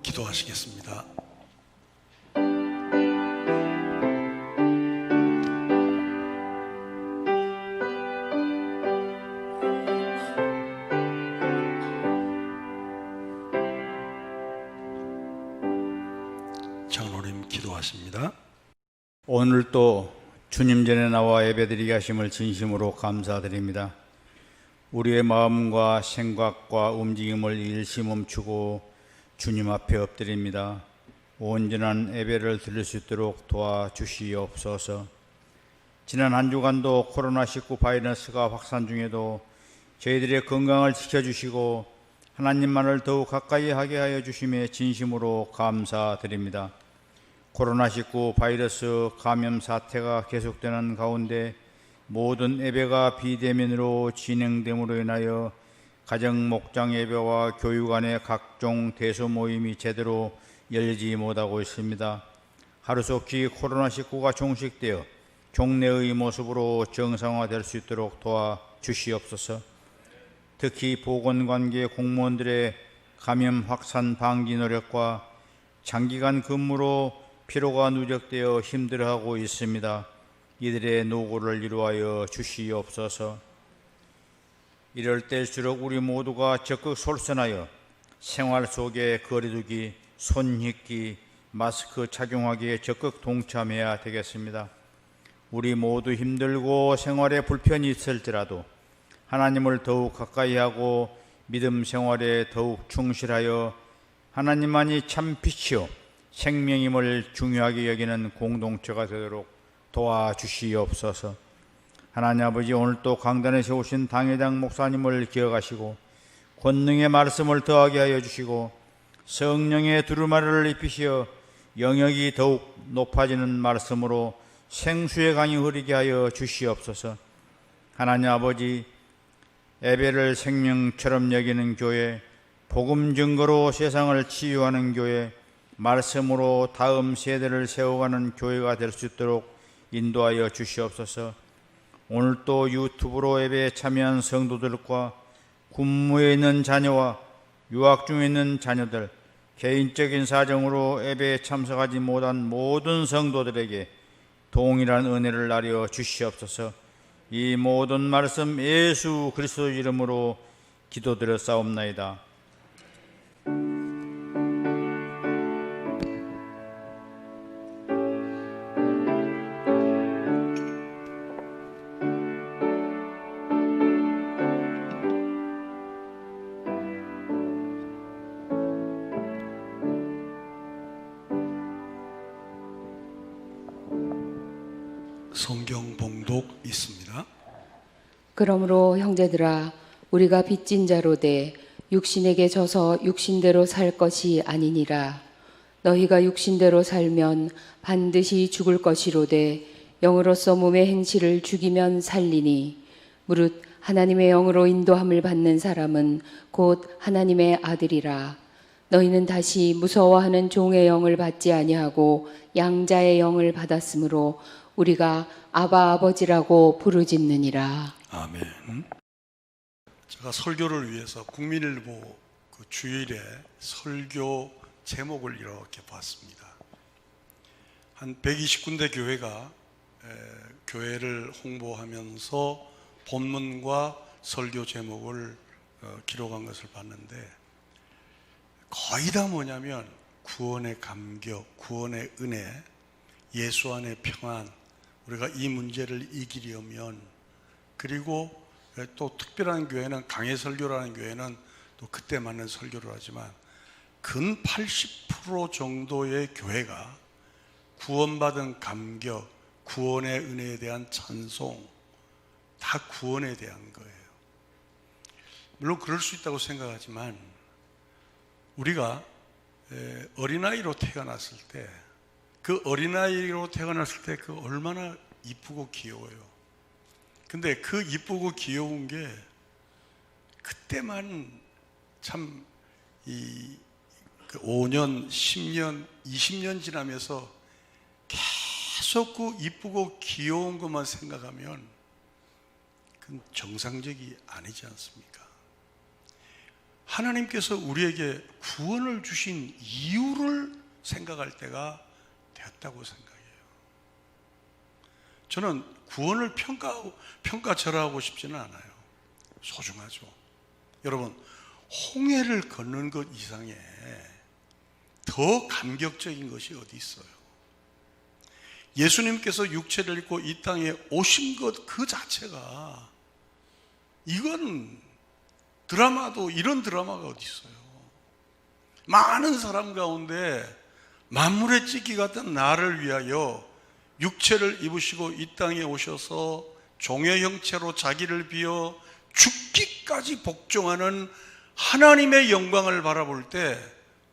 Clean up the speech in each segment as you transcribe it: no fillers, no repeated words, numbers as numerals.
기도하시겠습니다. 장로님 기도하십니다. 오늘 또 주님 전에 나와 예배드리게 하심을 진심으로 감사드립니다. 우리의 마음과 생각과 움직임을 일시 멈추고 주님 앞에 엎드립니다. 온전한 예배를 드릴 수 있도록 도와주시옵소서. 지난 한 주간도 코로나19 바이러스가 확산 중에도 저희들의 건강을 지켜주시고 하나님만을 더욱 가까이 하게 하여 주심에 진심으로 감사드립니다. 코로나19 바이러스 감염 사태가 계속되는 가운데 모든 예배가 비대면으로 진행됨으로 인하여 가정 목장 예배와 교육 안의 각종 대소 모임이 제대로 열리지 못하고 있습니다. 하루속히 코로나19가 종식되어 종례의 모습으로 정상화될 수 있도록 도와주시옵소서. 특히 보건관계 공무원들의 감염 확산 방지 노력과 장기간 근무로 피로가 누적되어 힘들어하고 있습니다. 이들의 노고를 이루하여 주시옵소서. 이럴 때일수록 우리 모두가 적극 솔선하여 생활 속에 거리두기, 손 씻기, 마스크 착용하기에 적극 동참해야 되겠습니다. 우리 모두 힘들고 생활에 불편이 있을지라도 하나님을 더욱 가까이 하고 믿음 생활에 더욱 충실하여 하나님만이 참 빛이요 생명임을 중요하게 여기는 공동체가 되도록 도와주시옵소서. 하나님 아버지, 오늘 또 강단에 세우신 당회장 목사님을 기억하시고 권능의 말씀을 더하게 하여 주시고 성령의 두루마리를 입히시어 영역이 더욱 높아지는 말씀으로 생수의 강이 흐르게 하여 주시옵소서. 하나님 아버지, 예배를 생명처럼 여기는 교회, 복음 증거로 세상을 치유하는 교회, 말씀으로 다음 세대를 세워가는 교회가 될 수 있도록 인도하여 주시옵소서. 오늘 또 유튜브로 예배에 참여한 성도들과 군무에 있는 자녀와 유학 중에 있는 자녀들, 개인적인 사정으로 예배에 참석하지 못한 모든 성도들에게 동일한 은혜를 나려 주시옵소서. 이 모든 말씀 예수 그리스도 이름으로 기도드렸사옵나이다. 성경 봉독 있습니다. 그러므로 형제들아, 우리가 빚진 자로되 육신에게 져서 육신대로 살 것이 아니니라. 너희가 육신대로 살면 반드시 죽을 것이로되 영으로서 몸의 행실을 죽이면 살리니 무릇 하나님의 영으로 인도함을 받는 사람은 곧 하나님의 아들이라. 너희는 다시 무서워하는 종의 영을 받지 아니하고 양자의 영을 받았으므로 우리가 아바 아버지라고 부르짖느니라. 아멘. 제가 설교를 위해서 국민일보 그 주일에 설교 제목을 이렇게 봤습니다. 한 120군데 교회가 교회를 홍보하면서 본문과 설교 제목을 기록한 것을 봤는데 거의 다 뭐냐면 구원의 감격, 구원의 은혜, 예수 안의 평안, 우리가 이 문제를 이기려면, 그리고 또 특별한 교회는 강해 설교라는 교회는 또 그때 맞는 설교를 하지만 근 80% 정도의 교회가 구원받은 감격, 구원의 은혜에 대한 찬송, 다 구원에 대한 거예요. 물론 그럴 수 있다고 생각하지만 우리가 어린아이로 태어났을 때, 그 어린아이로 태어났을 때 그 얼마나 이쁘고 귀여워요. 근데 그 이쁘고 귀여운 게 그때만 참 5년, 10년, 20년 지나면서 계속 그 이쁘고 귀여운 것만 생각하면 그건 정상적이 아니지 않습니까? 하나님께서 우리에게 구원을 주신 이유를 생각할 때가 되었다고 생각해요. 저는 구원을 평가절하하고 싶지는 않아요. 소중하죠. 여러분, 홍해를 걷는 것 이상에 더 감격적인 것이 어디 있어요? 예수님께서 육체를 입고 이 땅에 오신 것 그 자체가, 이건 드라마도 이런 드라마가 어디 있어요? 많은 사람 가운데 만물의 찢기 같은 나를 위하여 육체를 입으시고 이 땅에 오셔서 종의 형체로 자기를 비워 죽기까지 복종하는 하나님의 영광을 바라볼 때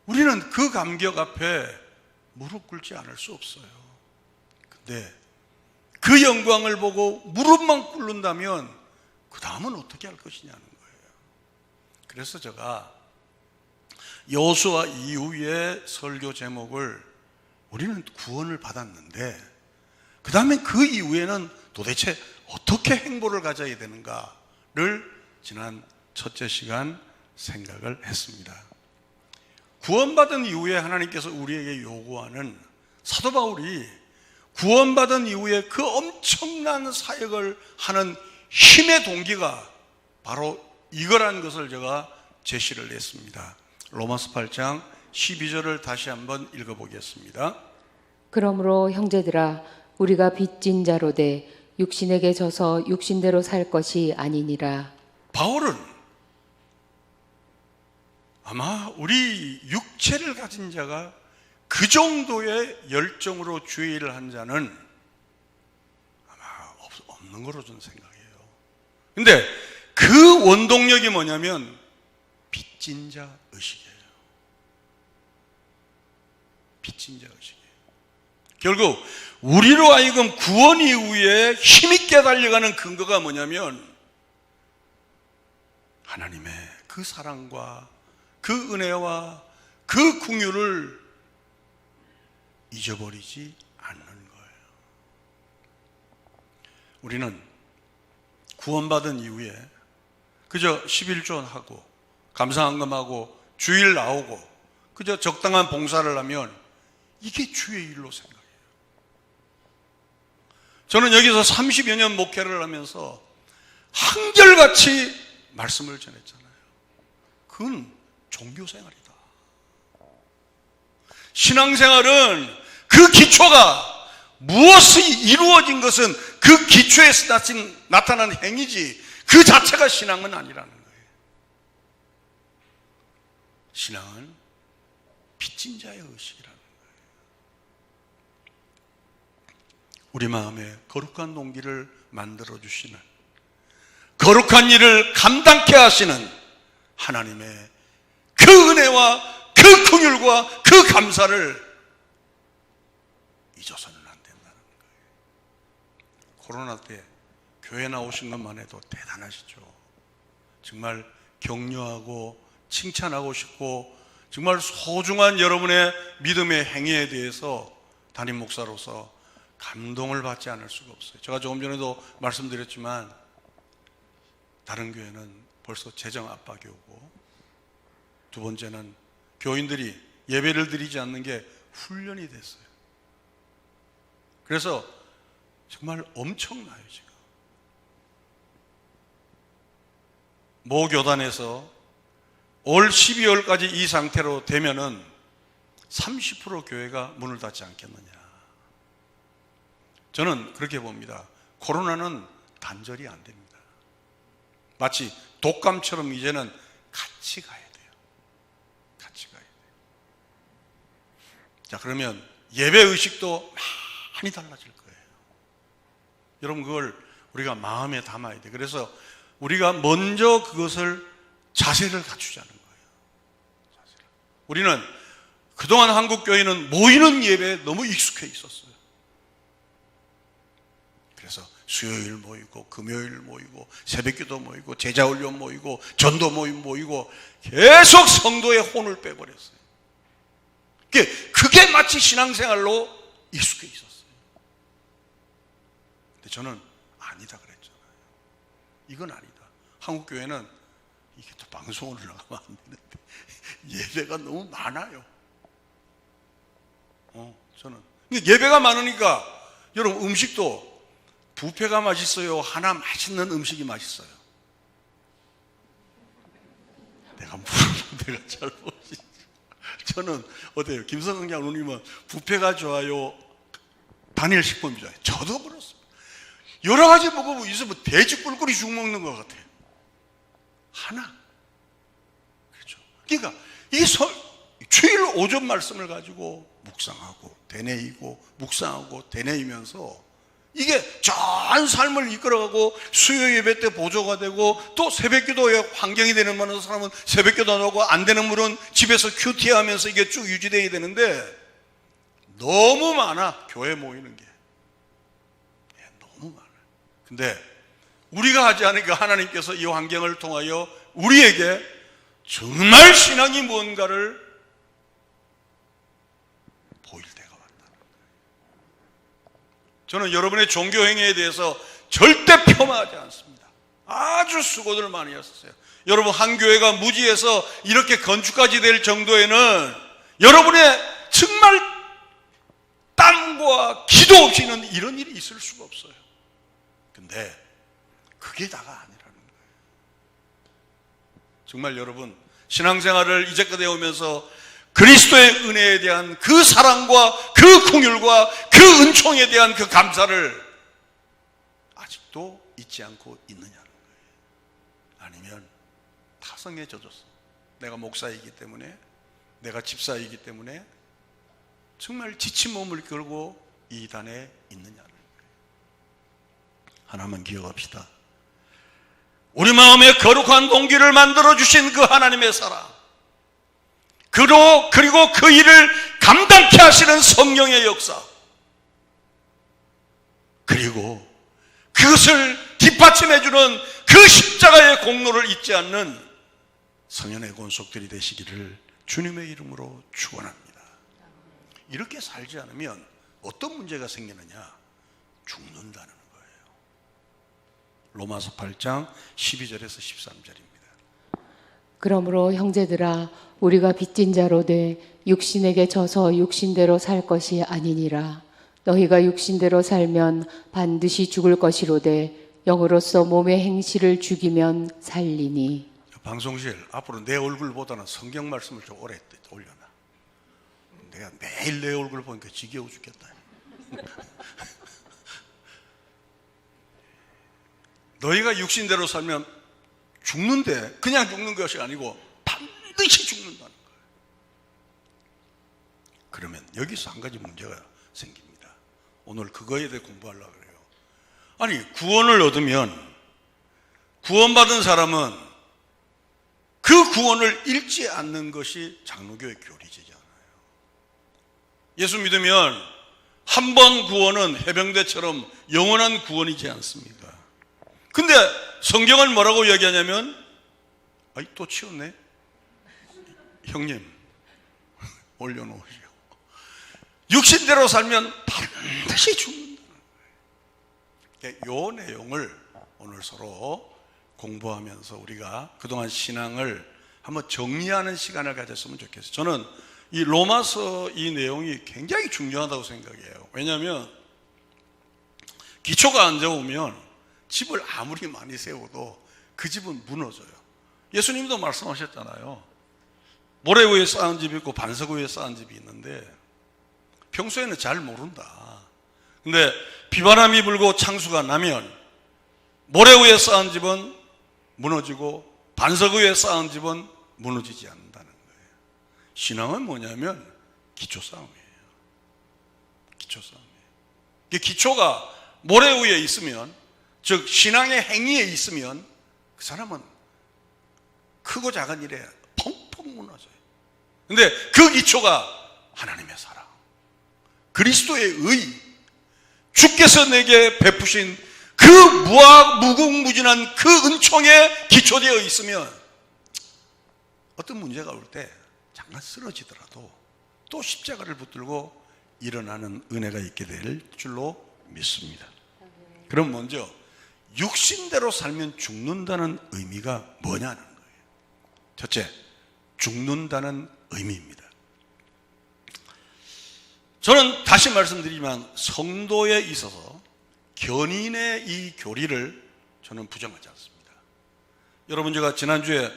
우리는 그 감격 앞에 무릎 꿇지 않을 수 없어요. 근데 그 영광을 보고 무릎만 꿇는다면 그 다음은 어떻게 할 것이냐는 거예요. 그래서 제가 여호수아 이후의 설교 제목을 우리는 구원을 받았는데 그 다음에 그 이후에는 도대체 어떻게 행보를 가져야 되는가를 지난 첫째 시간 생각을 했습니다. 구원받은 이후에 하나님께서 우리에게 요구하는, 사도 바울이 구원받은 이후에 그 엄청난 사역을 하는 힘의 동기가 바로 이거라는 것을 제가 제시를 했습니다. 로마서 8장 12절을 다시 한번 읽어보겠습니다. 그러므로 형제들아 우리가 빚진 자로 돼 육신에게 져서 육신대로 살 것이 아니니라. 바울은 아마 우리 육체를 가진 자가 그 정도의 열정으로 주의 일을 한 자는 아마 없는 거로 저는 생각해요. 근데 그 원동력이 뭐냐면 빚진 자 의식이에요. 빚진 자 의식이에요. 결국 우리로 하여금 구원 이후에 힘있게 달려가는 근거가 뭐냐면 하나님의 그 사랑과 그 은혜와 그 긍휼을 잊어버리지 않는 거예요. 우리는 구원받은 이후에 그저 11조 하고 감사헌금하고 주일 나오고 그저 적당한 봉사를 하면 이게 주의 일로 생각해요. 저는 여기서 30여 년 목회를 하면서 한결같이 말씀을 전했잖아요. 그건 종교생활이다. 신앙생활은 그 기초가 무엇이 이루어진 것은 그 기초에서 나타난 행위지 그 자체가 신앙은 아니라는 거예요. 신앙은 빚진 자의 의식이라는 거예요. 우리 마음에 거룩한 동기를 만들어주시는, 거룩한 일을 감당케 하시는 하나님의 그 은혜와 그 긍휼과 그 감사를 잊어서는 안 된다는 거예요. 코로나 때 교회 나오신 것만 해도 대단하시죠. 정말 격려하고 칭찬하고 싶고 정말 소중한 여러분의 믿음의 행위에 대해서 담임 목사로서 감동을 받지 않을 수가 없어요. 제가 조금 전에도 말씀드렸지만 다른 교회는 벌써 재정 압박이 오고, 두 번째는 교인들이 예배를 드리지 않는 게 훈련이 됐어요. 그래서 정말 엄청나요. 지금 모 교단에서 올 12월까지 이 상태로 되면은 30% 교회가 문을 닫지 않겠느냐. 저는 그렇게 봅니다. 코로나는 단절이 안 됩니다. 마치 독감처럼 이제는 같이 가야 돼요. 같이 가야 돼요. 자, 그러면 예배 의식도 많이 달라질 거예요. 여러분, 그걸 우리가 마음에 담아야 돼요. 그래서 우리가 먼저 그것을 자세를 갖추자는 거예요. 자세를. 우리는 그동안 한국 교회는 모이는 예배에 너무 익숙해 있었어요. 그래서 수요일 모이고 금요일 모이고 새벽기도 모이고 제자훈련 모이고 전도 모임 모이고 계속 성도의 혼을 빼버렸어요. 그게 마치 신앙생활로 익숙해 있었어요. 근데 저는 아니다 그랬잖아요. 이건 아니다. 한국교회는 이게 또 방송으로 나가면 안 되는데 예배가 너무 많아요. 저는 예배가 많으니까 여러분 음식도 뷔페가 맛있어요, 하나 맛있는 음식이 맛있어요? 내가 잘 모르지. 저는 어때요? 김성경 장로님은 뷔페가 좋아요, 단일 식품이 좋아요? 저도 그렇습니다. 여러 가지 먹어보고 있으면 돼지 꿀꿀이 죽 먹는 것 같아요. 하나. 그렇죠. 그러니까 이 주일 오전 말씀을 가지고 묵상하고 되뇌이고 묵상하고 되뇌이면서 이게 전 삶을 이끌어가고 수요 예배 때 보조가 되고 또 새벽기도에 환경이 되는 많은 사람은 새벽기도 안 하고 안 되는 분은 집에서 큐티하면서 이게 쭉 유지되어야 되는데 너무 많아, 교회 모이는 게. 너무 많아요. 근데 우리가 하지 않으니까 하나님께서 이 환경을 통하여 우리에게 정말 신앙이 뭔가를 보일 때가 왔다. 저는 여러분의 종교 행위에 대해서 절대 폄하하지 않습니다. 아주 수고들 많이 하셨어요. 여러분 한 교회가 무지해서 이렇게 건축까지 될 정도에는 여러분의 정말 땀과 기도 없이는 이런 일이 있을 수가 없어요. 근데 그게 다가 아니라는 거예요. 정말 여러분 신앙생활을 이제까지 해오면서 그리스도의 은혜에 대한 그 사랑과 그 긍휼과 그 은총에 대한 그 감사를 아직도 잊지 않고 있느냐는 거예요. 아니면 타성에 젖었어. 내가 목사이기 때문에, 내가 집사이기 때문에 정말 지친 몸을 끌고 이 단에 있느냐는 거예요. 하나만 기억합시다. 우리 마음에 거룩한 동기를 만들어주신 그 하나님의 사랑, 그리고 그 일을 감당케 하시는 성령의 역사, 그리고 그것을 뒷받침해주는 그 십자가의 공로를 잊지 않는 성현의 권속들이 되시기를 주님의 이름으로 축원합니다. 이렇게 살지 않으면 어떤 문제가 생기느냐? 죽는다는 거예요. 로마서 8장 12절에서 13절입니다. 그러므로 형제들아 우리가 빚진 자로 돼 육신에게 져서 육신대로 살 것이 아니니라. 너희가 육신대로 살면 반드시 죽을 것이로되 영으로서 몸의 행실을 죽이면 살리니. 방송실 앞으로 내 얼굴보다는 성경 말씀을 좀 오래 올려놔. 내가 매일 내 얼굴 보니까 지겨워 죽겠다. 너희가 육신대로 살면 죽는데 그냥 죽는 것이 아니고 반드시 죽는다는 거예요. 그러면 여기서 한 가지 문제가 생깁니다. 오늘 그거에 대해 공부하려고 그래요. 아니 구원을 얻으면 구원받은 사람은 그 구원을 잃지 않는 것이 장로교의 교리제잖아요. 예수 믿으면 한 번 구원은 해병대처럼 영원한 구원이지 않습니까? 근데 성경은 뭐라고 얘기하냐면, 아이 또 치웠네? 형님 올려놓으시오. 육신대로 살면 반드시 죽는다는 거예요. 이 내용을 오늘 서로 공부하면서 우리가 그동안 신앙을 한번 정리하는 시간을 가졌으면 좋겠어요. 저는 이 로마서 이 내용이 굉장히 중요하다고 생각해요. 왜냐하면 기초가 안 좋으면 집을 아무리 많이 세워도 그 집은 무너져요. 예수님도 말씀하셨잖아요. 모래 위에 쌓은 집이 있고 반석 위에 쌓은 집이 있는데 평소에는 잘 모른다. 근데 비바람이 불고 창수가 나면 모래 위에 쌓은 집은 무너지고 반석 위에 쌓은 집은 무너지지 않는다는 거예요. 신앙은 뭐냐면 기초 싸움이에요. 기초 싸움이에요. 기초가 모래 위에 있으면, 즉 신앙의 행위에 있으면 그 사람은 크고 작은 일에 펑펑 무너져요. 근데 그 기초가 하나님의 사랑, 그리스도의 의, 주께서 내게 베푸신 그 무궁무진한 그 은총에 기초되어 있으면 어떤 문제가 올 때 잠깐 쓰러지더라도 또 십자가를 붙들고 일어나는 은혜가 있게 될 줄로 믿습니다. 그럼 먼저 육신대로 살면 죽는다는 의미가 뭐냐는 거예요. 첫째, 죽는다는 의미입니다. 저는 다시 말씀드리지만 성도에 있어서 견인의 이 교리를 저는 부정하지 않습니다. 여러분, 제가 지난주에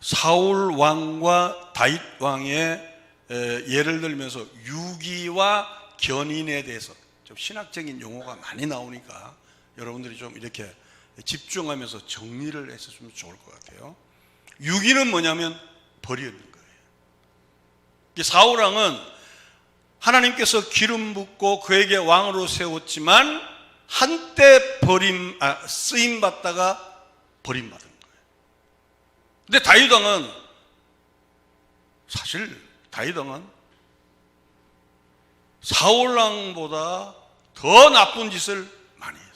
사울 왕과 다윗 왕의 예를 들면서 유기와 견인에 대해서 좀 신학적인 용어가 많이 나오니까 여러분들이 좀 이렇게 집중하면서 정리를 했으면 좋을 것 같아요. 유기는 뭐냐면 버리는 거예요. 사울 왕은 하나님께서 기름 붓고 그에게 왕으로 세웠지만 한때 쓰임 받다가 버림받은 거예요. 근데 다윗 왕은 사실 다윗 왕은 사울 왕보다 더 나쁜 짓을 많이 했어요.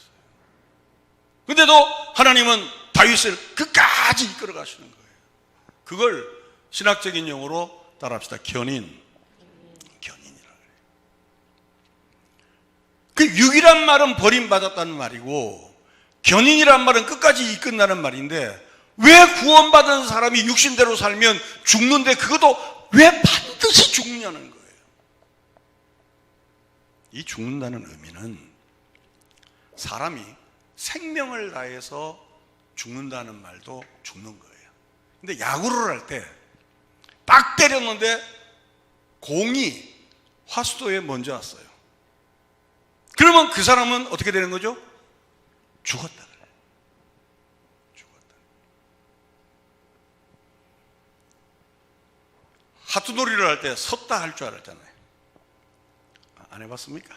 근데도 하나님은 다윗을 끝까지 이끌어 가시는 거예요. 그걸 신학적인 용어로 따라합시다. 견인이라고 해요. 그 육이란 말은 버림받았다는 말이고 견인이란 말은 끝까지 이끈다는 말인데, 왜 구원받은 사람이 육신대로 살면 죽는데 그것도 왜 반드시 죽느냐는 거예요. 이 죽는다는 의미는 사람이 생명을 다해서 죽는다는 말도 죽는 거예요. 근데 야구를 할 때 딱 때렸는데 공이 화수도에 먼저 왔어요. 그러면 그 사람은 어떻게 되는 거죠? 죽었다 그래요. 죽었다. 하트놀이를 할 때 섰다 할 줄 알았잖아요. 안 해봤습니까?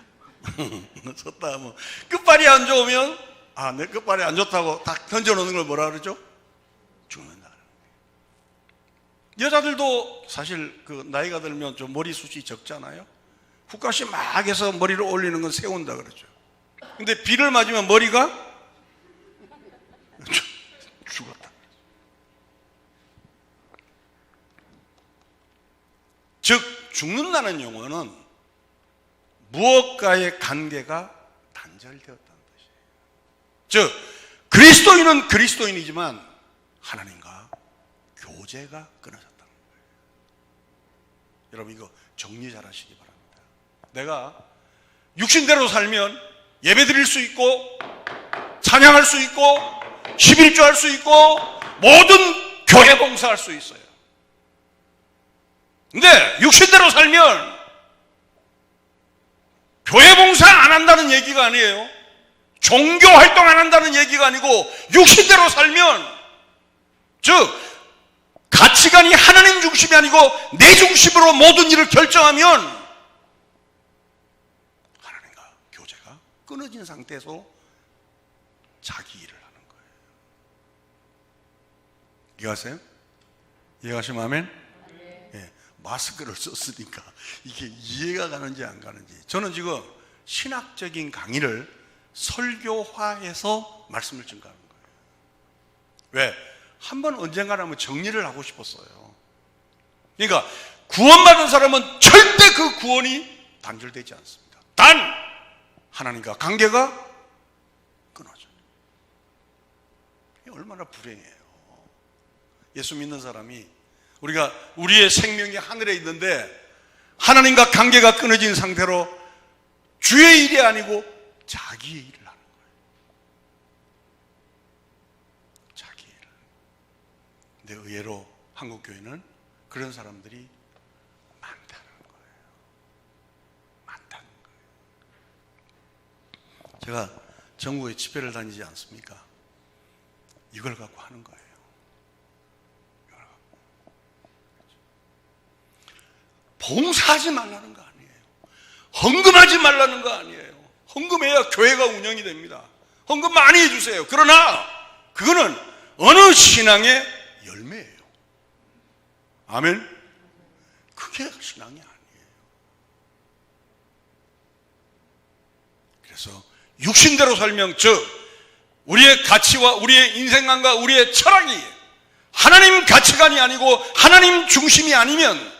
섰다 하면 끝발이 안 좋으면 내 끝발이 안 좋다고 딱 던져놓는 걸 뭐라 그러죠? 죽는다. 여자들도 사실 그 나이가 들면 좀 머리숱이 적잖아요. 훅가시 막 해서 머리를 올리는 건 세운다 그러죠. 근데 비를 맞으면 머리가 죽었다. 즉 죽는다는 용어는 무엇과의 관계가 단절되었다는 뜻이에요. 즉 그리스도인은 그리스도인이지만 하나님과 교제가 끊어졌다는 거예요. 여러분, 이거 정리 잘 하시기 바랍니다. 내가 육신대로 살면 예배 드릴 수 있고 찬양할 수 있고 11조 할 수 있고 모든 교회 봉사할 수 있어요. 근데 육신대로 살면 교회 봉사 안 한다는 얘기가 아니에요. 종교 활동 안 한다는 얘기가 아니고 육신대로 살면, 즉 가치관이 하나님 중심이 아니고 내 중심으로 모든 일을 결정하면 하나님과 교제가 끊어진 상태에서 자기 일을 하는 거예요. 이해하세요? 이해하시면 아멘? 예, 마스크를 썼으니까 이게 이해가 가는지 안 가는지. 저는 지금 신학적인 강의를 설교화해서 말씀을 증가하는 거예요. 왜? 한번 언젠가는 한번 정리를 하고 싶었어요. 그러니까 구원받은 사람은 절대 그 구원이 단절되지 않습니다. 단 하나님과 관계가 끊어져요. 이게 얼마나 불행해요. 예수 믿는 사람이 우리의 생명이 하늘에 있는데 하나님과 관계가 끊어진 상태로 주의 일이 아니고 자기의 일을 하는 거예요. 자기의 일을. 근데 의외로 한국 교회는 그런 사람들이 많다는 거예요. 많다는 거예요. 제가 전국에 집회를 다니지 않습니까? 이걸 갖고 하는 거예요. 이걸 갖고. 봉사하지 말라는 거 아니에요. 헌금하지 말라는 거 아니에요. 헌금해야 교회가 운영이 됩니다. 헌금 많이 해주세요. 그러나 그거는 어느 신앙의 열매예요. 아멘? 그게 신앙이 아니에요. 그래서 육신대로 살면, 즉 우리의 가치와 우리의 인생관과 우리의 철학이 하나님 가치관이 아니고 하나님 중심이 아니면,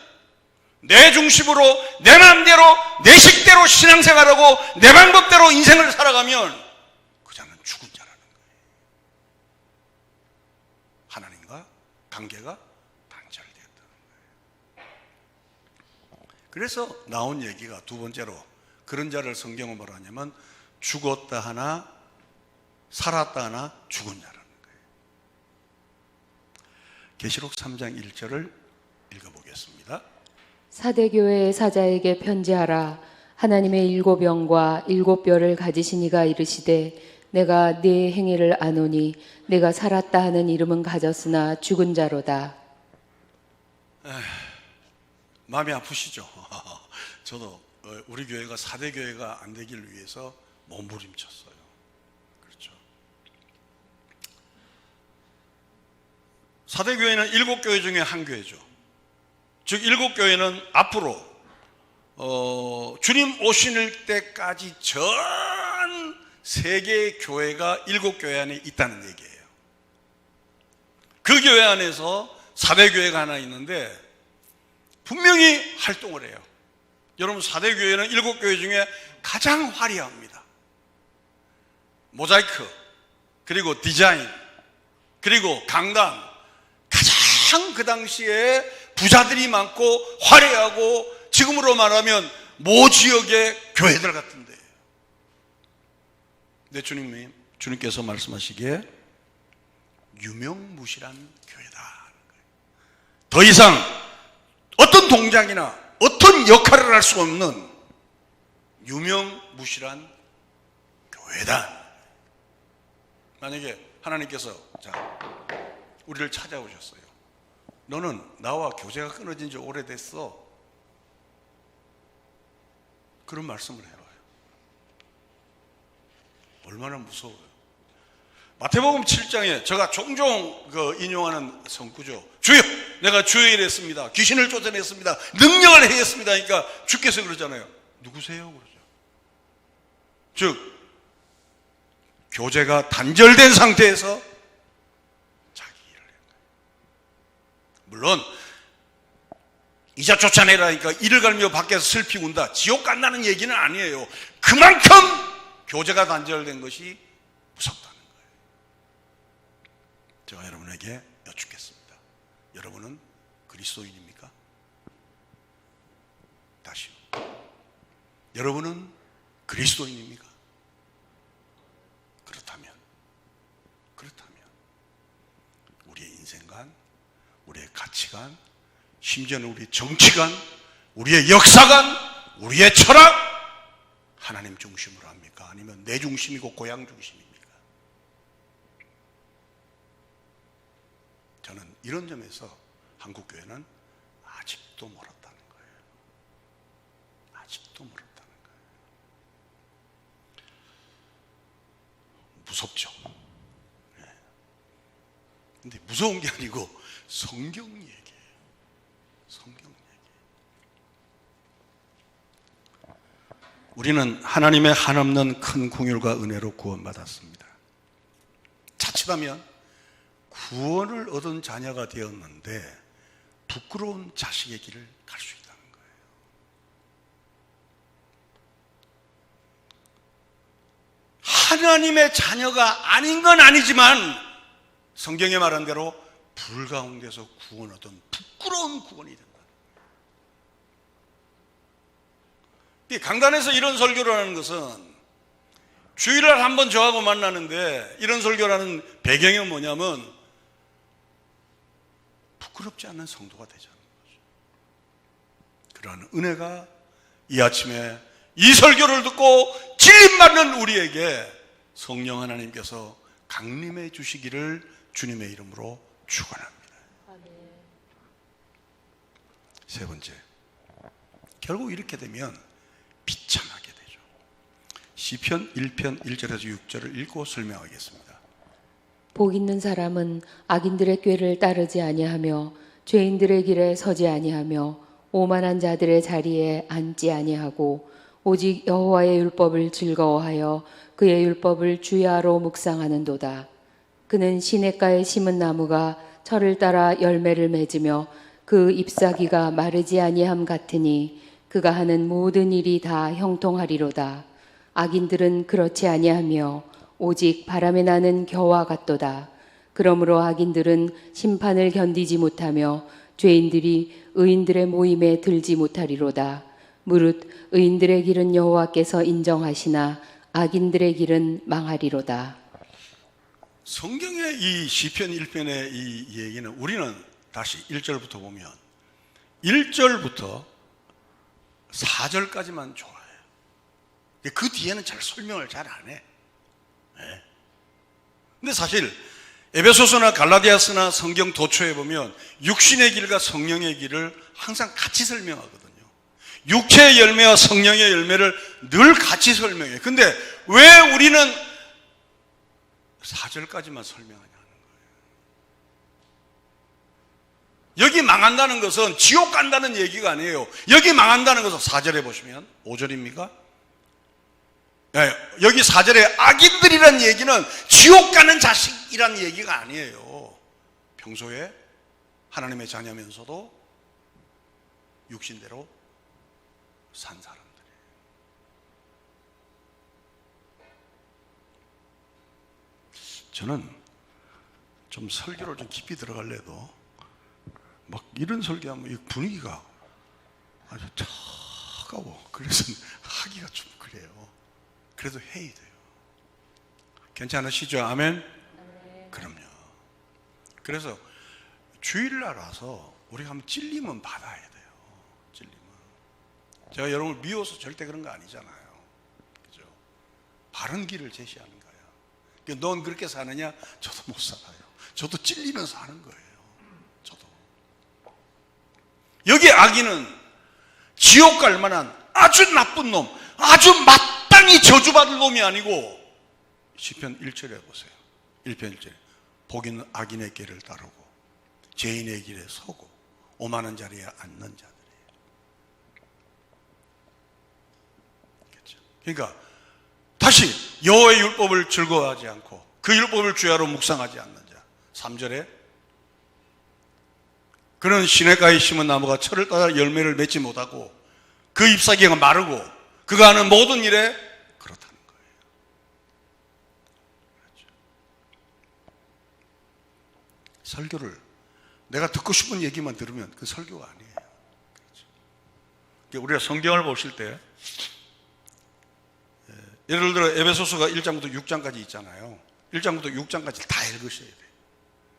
내 중심으로 내 마음대로 내 식대로 신앙생활하고 내 방법대로 인생을 살아가면 그 자는 죽은 자라는 거예요. 하나님과 관계가 그래서 나온 얘기가 두 번째로 그런 자를 성경은 뭐라 하냐면 죽었다 하나 살았다 하나 죽은 자라는 거예요. 계시록 3장 1절을 읽어보겠습니다. 사대교회의 사자에게 편지하라. 하나님의 일곱 영과 일곱 뼈를 가지신 이가 이르시되 내가 네 행위를 아노니 내가 살았다 하는 이름은 가졌으나 죽은 자로다. 마음이 아프시죠? 저도 우리 교회가 사대교회가 안 되기를 위해서 몸부림쳤어요. 그렇죠. 사대교회는 일곱 교회 중에 한 교회죠. 즉 일곱 교회는 앞으로 주님 오실 때까지 전 세계의 교회가 일곱 교회 안에 있다는 얘기예요. 그 교회 안에서 사대교회가 하나 있는데 분명히 활동을 해요. 여러분, 사대교회는 일곱 교회 중에 가장 화려합니다. 모자이크, 그리고 디자인, 그리고 강단, 가장 그 당시에 부자들이 많고 화려하고 지금으로 말하면 모 지역의 교회들 같은데, 근데 주님께서 말씀하시기에 유명무실한 교회다. 더 이상 어떤 동작이나 어떤 역할을 할 수 없는 유명무실한 교회다. 만약에 하나님께서 우리를 찾아오셨어요. 너는 나와 교제가 끊어진 지 오래됐어. 그런 말씀을 해봐요. 얼마나 무서워요. 마태복음 7장에 제가 종종 인용하는 성구죠. 주여, 내가 주의 일 했습니다. 귀신을 쫓아냈습니다. 능력을 행했습니다. 그러니까 주께서 그러잖아요. 누구세요? 그러죠. 즉 교제가 단절된 상태에서 자기 일을 한 거예요. 물론 이자 쫓아내라니까 이를 갈며 밖에서 슬피 운다, 지옥 간다는 얘기는 아니에요. 그만큼 교제가 단절된 것이 무섭다는 거예요. 제가 여러분에게 여쭙겠습니다. 여러분은 그리스도인입니까? 다시요. 여러분은 그리스도인입니까? 그렇다면 우리의 인생관, 우리의 가치관, 심지어는 우리의 정치관, 우리의 역사관, 우리의 철학, 하나님 중심으로 합니까? 아니면 내 중심이고 고향 중심입니까? 저는 이런 점에서 한국교회는 아직도 멀었다는 거예요. 아직도 멀었다는 거예요. 무섭죠. 근데 무서운 게 아니고 성경 얘기예요. 성경 얘기. 우리는 하나님의 한없는 큰 긍휼과 은혜로 구원받았습니다. 자칫하면 구원을 얻은 자녀가 되었는데 부끄러운 자식의 길을 갈 수 있다는 거예요. 하나님의 자녀가 아닌 건 아니지만 성경에 말한 대로 불 가운데서 구원 얻은 부끄러운 구원이 된다. 강단에서 이런 설교를 하는 것은 주일날 한 번 저하고 만나는데 이런 설교를 하는 배경이 뭐냐면 부끄럽지 않는 성도가 되자는 거죠. 그러한 은혜가 이 아침에 이 설교를 듣고 진림받는 우리에게 성령 하나님께서 강림해 주시기를 주님의 이름으로 축원합니다. 세 번째, 결국 이렇게 되면 비참하게 되죠. 시편 1편 1절에서 6절을 읽고 설명하겠습니다. 복 있는 사람은 악인들의 꾀를 따르지 아니하며 죄인들의 길에 서지 아니하며 오만한 자들의 자리에 앉지 아니하고 오직 여호와의 율법을 즐거워하여 그의 율법을 주야로 묵상하는도다. 그는 시냇가에 심은 나무가 철을 따라 열매를 맺으며 그 잎사귀가 마르지 아니함 같으니 그가 하는 모든 일이 다 형통하리로다. 악인들은 그렇지 아니하며 오직 바람에 나는 겨와 같도다. 그러므로 악인들은 심판을 견디지 못하며 죄인들이 의인들의 모임에 들지 못하리로다. 무릇 의인들의 길은 여호와께서 인정하시나 악인들의 길은 망하리로다. 성경의 이 시편 1편의 이 얘기는 우리는 다시 1절부터 보면 1절부터 4절까지만 좋아해요. 그 뒤에는 잘 설명을 잘 안 해. 근데 사실 에베소서나 갈라디아서나 성경 도초에 보면 육신의 길과 성령의 길을 항상 같이 설명하거든요. 육체의 열매와 성령의 열매를 늘 같이 설명해요. 근데 왜 우리는 4절까지만 설명하냐는 거예요. 여기 망한다는 것은 지옥 간다는 얘기가 아니에요. 여기 망한다는 것은 4절에 보시면 5절입니까? 여기 4절에 악인들이란 얘기는 지옥 가는 자식이란 얘기가 아니에요. 평소에 하나님의 자녀면서도 육신대로 산 사람들이에요. 저는 좀 설교를 좀 깊이 들어갈래도 막 이런 설교하면 이 분위기가 아주 차가워. 그래서 하기가 좀 그래요. 그래도 해야 돼요. 괜찮으시죠? 아멘? 그럼요. 그래서 주일날 와서 우리가 한번 찔림은 받아야 돼요. 찔림은. 제가 여러분을 미워서 절대 그런 거 아니잖아요. 그죠? 바른 길을 제시하는 거예요. 넌 그렇게 사느냐? 저도 못 살아요. 저도 찔리면서 하는 거예요. 저도. 여기 악인은 지옥 갈 만한 아주 나쁜 놈, 아주 마땅히 저주받을 놈이 아니고 시편 1절에 보세요. 1편 1절에 복인 악인의 길을 따르고 죄인의 길에 서고 오만한 자리에 앉는 자들이에요. 그렇죠? 그러니까 다시 여호와의 율법을 즐거워하지 않고 그 율법을 주야로 묵상하지 않는 자. 3절에 그는 시냇가에 심은 나무가 철을 따라 열매를 맺지 못하고 그 잎사귀가 마르고 그가 하는 모든 일에 그렇다는 거예요. 그렇죠. 설교를 내가 듣고 싶은 얘기만 들으면 그 설교가 아니에요. 그렇죠. 우리가 성경을 보실 때 예를 들어 에베소서가 1장부터 6장까지 있잖아요. 1장부터 6장까지 다 읽으셔야 돼요.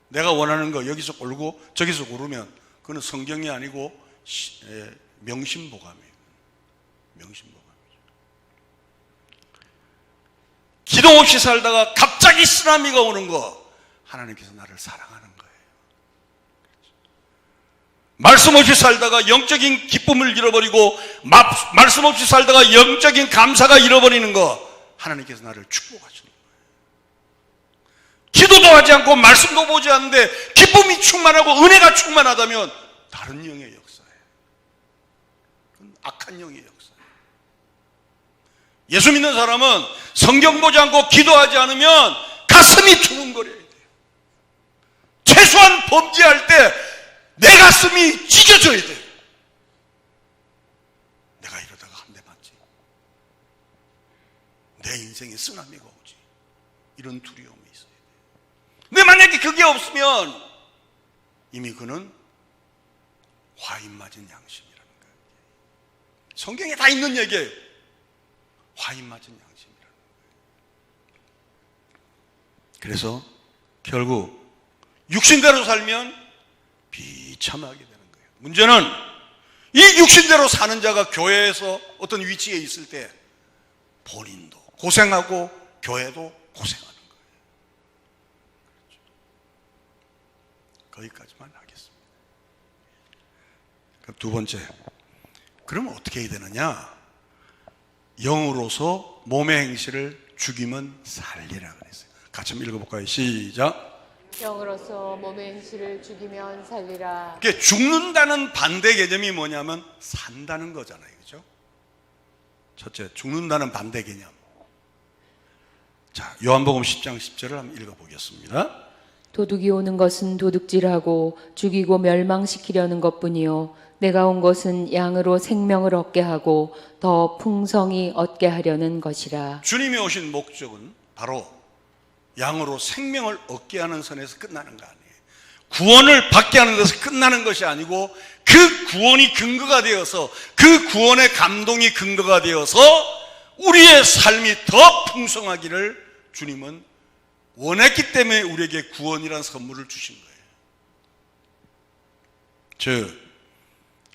내가 원하는 거 여기서 고르고 저기서 고르면 그건 성경이 아니고 명심보감이에요. 명심보감이죠. 기도 없이 살다가 갑자기 쓰나미가 오는 거 하나님께서 나를 사랑하는 거예요. 말씀 없이 살다가 영적인 기쁨을 잃어버리고 말씀 없이 살다가 영적인 감사가 잃어버리는 거 하나님께서 나를 축복하시는 거예요. 기도도 하지 않고 말씀도 보지 않는데 기쁨이 충만하고 은혜가 충만하다면 다른 영의 역사예요. 그건 악한 영의 역사예요. 예수 믿는 사람은 성경 보지 않고 기도하지 않으면 가슴이 두근거려야 돼요. 최소한 범죄할 때 내 가슴이 찢어져야 돼요. 내가 이러다가 한 대 맞지. 내 인생에 쓰나미가 오지. 이런 두려움이 있어야 돼요. 근데 만약에 그게 없으면 이미 그는 화인 맞은 양심이라는 거예요. 성경에 다 있는 얘기예요. 화인 맞은 양심이라는 거예요. 그래서 결국 육신대로 살면 비참하게 되는 거예요. 문제는 이 육신대로 사는 자가 교회에서 어떤 위치에 있을 때 본인도 고생하고 교회도 고생하는 거예요. 그렇죠. 거기까지만 하겠습니다. 그럼 두 번째, 그러면 어떻게 해야 되느냐? 영으로서 몸의 행실을 죽이면 살리라 그랬어요. 같이 한번 읽어볼까요? 시작. 영으로서 몸의 행실을 죽이면 살리라. 그게 죽는다는 반대 개념이 뭐냐면 산다는 거잖아요. 그죠? 첫째, 죽는다는 반대 개념. 자, 요한복음 10장 10절을 한번 읽어보겠습니다. 도둑이 오는 것은 도둑질하고 죽이고 멸망시키려는 것뿐이요 내가 온 것은 양으로 생명을 얻게 하고 더 풍성히 얻게 하려는 것이라. 주님이 오신 목적은 바로 양으로 생명을 얻게 하는 선에서 끝나는 거 아니에요. 구원을 받게 하는 것은 끝나는 것이 아니고 그 구원이 근거가 되어서 그 구원의 감동이 근거가 되어서 우리의 삶이 더 풍성하기를 주님은 원했기 때문에 우리에게 구원이라는 선물을 주신 거예요. 즉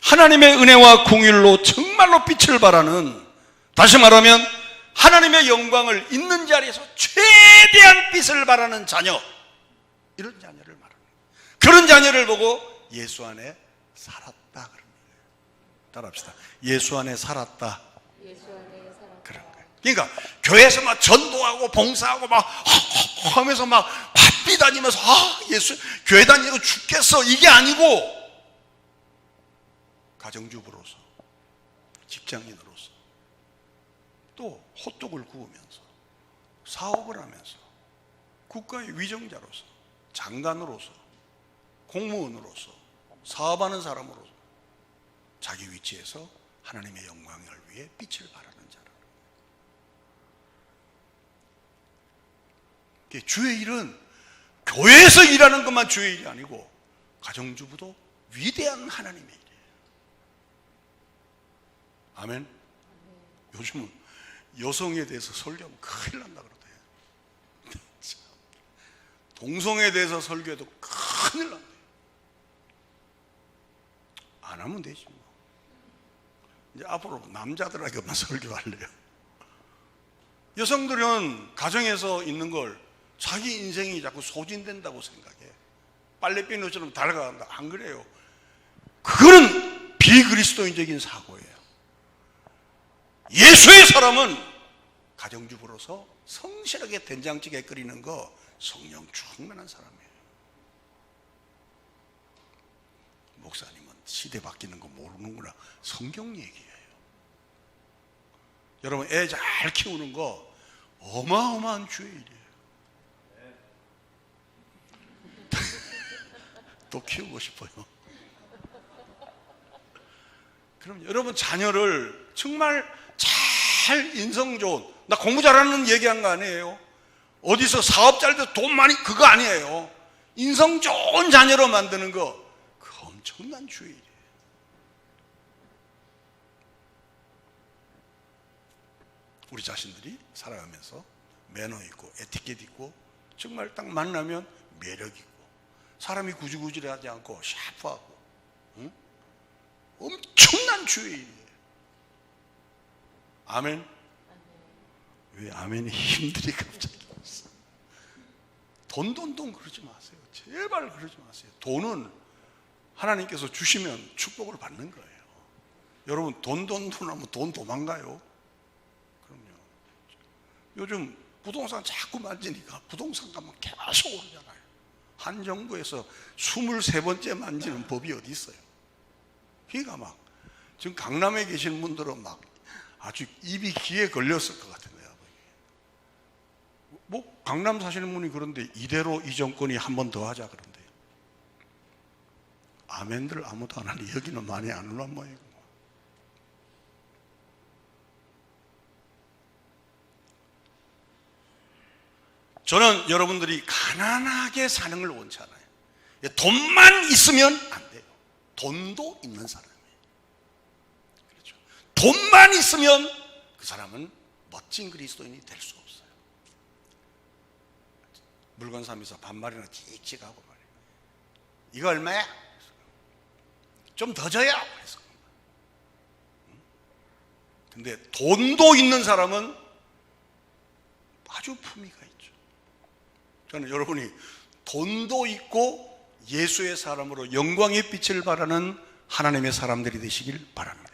하나님의 은혜와 공율로 정말로 빛을 발하는, 다시 말하면 하나님의 영광을 있는 자리에서 최대한 빛을 발하는 자녀, 이런 자녀를 말합니다. 그런 자녀를 보고 예수 안에 살았다 그런 거예요. 따라합시다. 예수 안에 살았다. 그런 거예요. 그러니까 교회에서 막 전도하고 봉사하고 막 하면서 막 바삐 다니면서 예수 교회 다니고 죽겠어, 이게 아니고 가정주부로서, 직장인으로서, 또 호떡을 구우면서, 사업을 하면서, 국가의 위정자로서, 장관으로서, 공무원으로서, 사업하는 사람으로서 자기 위치에서 하나님의 영광을 위해 빛을 발하는 자라. 주의 일은 교회에서 일하는 것만 주의 일이 아니고 가정주부도 위대한 하나님의 일이에요. 아멘. 요즘은 여성에 대해서 설교하면 큰일 난다 그러대요. 동성에 대해서 설교해도 큰일 난대요. 안 하면 되지 뭐. 이제 앞으로 남자들에게만 설교할래요. 여성들은 가정에서 있는 걸 자기 인생이 자꾸 소진된다고 생각해. 빨래비누처럼 달아간다. 안 그래요. 그거는 비그리스도인적인 사고예요. 예수의 사람은 가정주부로서 성실하게 된장찌개 끓이는 거 성령 충만한 사람이에요. 목사님은 시대 바뀌는 거 모르는구나. 성경 얘기예요. 여러분 애 잘 키우는 거 어마어마한 주의 일이에요. 또 키우고 싶어요. 그럼 여러분 자녀를 정말 잘 인성 좋은, 나 공부 잘하는 얘기한 거 아니에요. 어디서 사업 잘 돼서 돈 많이, 그거 아니에요. 인성 좋은 자녀로 만드는 거, 그 엄청난 주의 일이에요. 우리 자신들이 살아가면서 매너 있고 에티켓 있고 정말 딱 만나면 매력 있고 사람이 구질구질하지 않고 샤프하고, 응? 엄청난 주의 일이에요. 아멘. 왜 아멘이 힘들이 갑자기 없어? 돈 그러지 마세요. 제발 그러지 마세요. 돈은 하나님께서 주시면 축복을 받는 거예요. 여러분 돈 하면 돈 도망가요. 그럼요. 요즘 부동산 자꾸 만지니까 부동산 가면 계속 오르잖아요. 한 정부에서 23번째 만지는 법이 어디 있어요? 그러니까 막 지금 강남에 계신 분들은 막 아주 입이 귀에 걸렸을 것 같은데요. 뭐 강남 사시는 분이 그런데 이대로 이 정권이 한 번 더 하자 그런데요. 아멘들 아무도 안 하니 여기는 많이 안 올란 모양이고. 저는 여러분들이 가난하게 사는 걸 원치 않아요. 돈만 있으면 안 돼요. 돈도 있는 사람이에요. 그렇죠. 돈만 있으면 그 사람은 멋진 그리스도인이 될 수 없어요. 물건 사면서 반말이나 칙칙하고 말이에요. 이거 얼마야? 좀 더 줘요. 그래서. 근데 돈도 있는 사람은 아주 품위가 있죠. 저는 여러분이 돈도 있고 예수의 사람으로 영광의 빛을 발하는 하나님의 사람들이 되시길 바랍니다.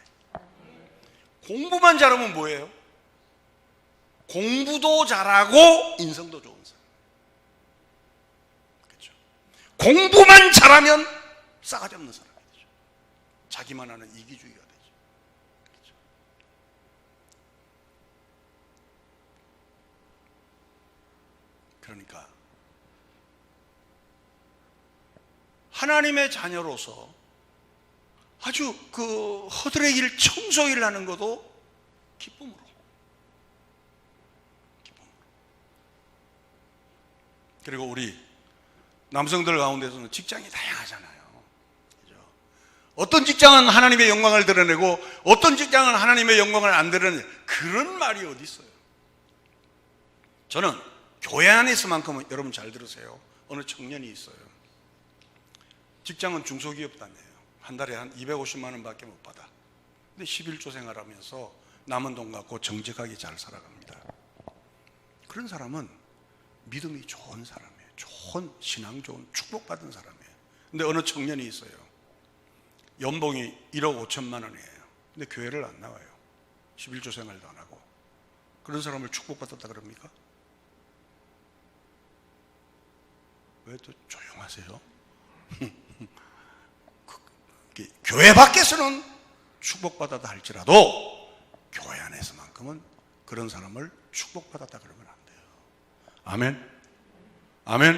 공부만 잘하면 뭐예요? 공부도 잘하고 인성도 좋은 사람. 그렇죠? 공부만 잘하면 싸가지 없는 사람이 되죠. 자기만 하는 이기주의가 되죠. 그렇죠? 그러니까 하나님의 자녀로서 아주 그 허들의 일, 청소일 하는 것도 기쁨으로. 그리고 우리 남성들 가운데서는 직장이 다양하잖아요. 그죠? 어떤 직장은 하나님의 영광을 드러내고 어떤 직장은 하나님의 영광을 안 드러내는 그런 말이 어디 있어요? 저는 교회 안에서만큼은 여러분 잘 들으세요. 어느 청년이 있어요. 직장은 중소기업 다녀요. 한 달에 한 250만 원밖에 못 받아. 근데 11조 생활하면서 남은 돈 갖고 정직하게 잘 살아갑니다. 그런 사람은 믿음이 좋은 사람이에요. 좋은 신앙 좋은 축복받은 사람이에요. 근데 어느 청년이 있어요. 연봉이 1억 5천만 원이에요. 근데 교회를 안 나와요. 11조 생활도 안 하고. 그런 사람을 축복받았다 그럽니까? 왜 또 조용하세요? 교회 밖에서는 축복받았다 할지라도 교회 안에서만큼은 그런 사람을 축복받았다 그러면 안 돼요. 아멘? 아멘?